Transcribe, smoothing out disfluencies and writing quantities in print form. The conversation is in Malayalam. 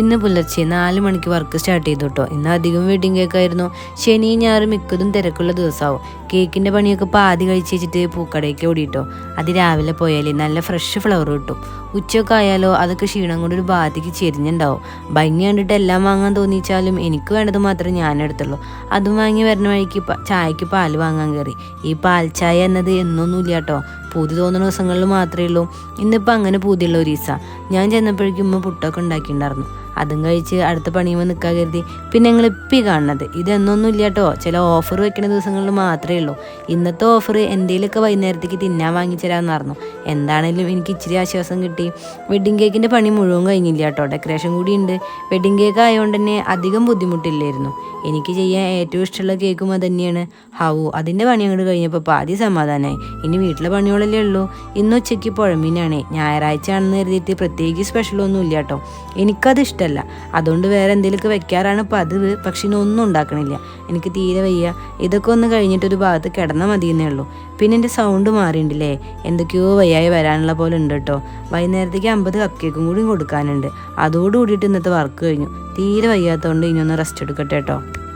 ഇന്ന് പുലർച്ചെ 4 മണിക്ക് വർക്ക് സ്റ്റാർട്ട് ചെയ്തു കേട്ടോ. ഇന്ന് അധികം വെഡിങ് കേക്കായിരുന്നു. ശനി ഞായറും മിക്കതും തിരക്കുള്ള ദിവസമാവും. കേക്കിൻ്റെ പണിയൊക്കെ പാതി കഴിച്ച് വെച്ചിട്ട് പൂക്കടയ്ക്ക് ഓടിയിട്ടോ. അത് രാവിലെ പോയാൽ നല്ല ഫ്രഷ് ഫ്ലവർ കിട്ടും. ഉച്ചയൊക്കെ ആയാലോ അതൊക്കെ ക്ഷീണം കൊണ്ട് ഒരു ഭാഗത്തേക്ക് ചെരിഞ്ഞുണ്ടാവും. ഭംഗി കണ്ടിട്ട് എല്ലാം വാങ്ങാൻ തോന്നിച്ചാലും എനിക്ക് വേണ്ടത് മാത്രമേ ഞാൻ എടുത്തുള്ളൂ. അതും വാങ്ങി വരുന്ന വഴിക്ക് ചായക്ക് പാൽ വാങ്ങാൻ കയറി. ഈ പാൽ ചായ എന്നത് എന്നൊന്നുമില്ല കേട്ടോ, പൂതി തോന്നുന്ന ദിവസങ്ങളിൽ മാത്രമേ ഉള്ളൂ. ഇന്നിപ്പോൾ അങ്ങനെ പൂതിയുള്ള ഒരു ദിവസമാണ്. ഞാൻ ചെന്നപ്പോഴേക്കും ഉമ്മ പുട്ടൊക്കെ ഉണ്ടാക്കിയിട്ടുണ്ടായിരുന്നു. അതും കഴിച്ച് അടുത്ത പണിയുമ്പോൾ നിൽക്കാൻ കരുതി. പിന്നെ ഞങ്ങൾ ഇപ്പം കാണുന്നത് ഇതെന്നൊന്നും ഇല്ല കേട്ടോ, ചില ഓഫർ വെക്കുന്ന ദിവസങ്ങളിൽ മാത്രമേ ഉള്ളൂ. ഇന്നത്തെ ഓഫർ എന്തെങ്കിലുമൊക്കെ വൈകുന്നേരത്തേക്ക് തിന്നാൻ വാങ്ങിച്ചരാമെന്ന് പറഞ്ഞു. എന്താണെങ്കിലും എനിക്ക് ഇച്ചിരി ആശ്വാസം കിട്ടി. വെഡ്ഡിങ് കേക്കിൻ്റെ പണി മുഴുവൻ കഴിഞ്ഞില്ല കേട്ടോ, ഡെക്കറേഷൻ കൂടി ഉണ്ട്. വെഡ്ഡിങ് കേക്ക് ആയതുകൊണ്ട് തന്നെ അധികം ബുദ്ധിമുട്ടില്ലായിരുന്നു. എനിക്ക് ചെയ്യാൻ ഏറ്റവും ഇഷ്ടമുള്ള കേക്കും അത് തന്നെയാണ്. അതിൻ്റെ പണി അങ്ങോട്ട് കഴിഞ്ഞപ്പോൾ പാതി സമാധാനമായി. ഇനി വീട്ടിലെ പണികളല്ലേ ഉള്ളൂ. ഇന്ന് ഉച്ചയ്ക്ക് പുഴമീനാണ്. ഞായറാഴ്ച ആണെന്ന് കരുതിയിട്ട് പ്രത്യേകിച്ച് സ്പെഷ്യലൊന്നും ഇല്ല കേട്ടോ. എനിക്കത് ഇഷ്ടമല്ല. അതുകൊണ്ട് വേറെ എന്തെങ്കിലുമൊക്കെ വെക്കാറാണ് പതിവ്. പക്ഷെ ഇന്നൊന്നും ഉണ്ടാക്കണില്ല, എനിക്ക് തീരെ വയ്യ. ഇതൊക്കെ ഒന്ന് കഴിഞ്ഞിട്ടൊരു ഭാഗത്ത് കിടന്നാൽ മതിയെന്നേ ഉള്ളൂ. പിന്നെ എൻ്റെ സൗണ്ട് മാറിയിട്ടുണ്ടല്ലേ, എന്തൊക്കെയോ വയ്യായി വരാനുള്ള പോലെ ഉണ്ട് കേട്ടോ. വൈകുന്നേരത്തേക്ക് 50 കപ്പ് കേക്കും കൂടി കൊടുക്കാനുണ്ട്. അതോടുകൂടിയിട്ട് ഇന്നത്തെ വർക്ക് കഴിഞ്ഞു. തീരെ വയ്യാത്തതുകൊണ്ട് ഇനി ഒന്ന് റെസ്റ്റ് എടുക്കട്ടെ കേട്ടോ.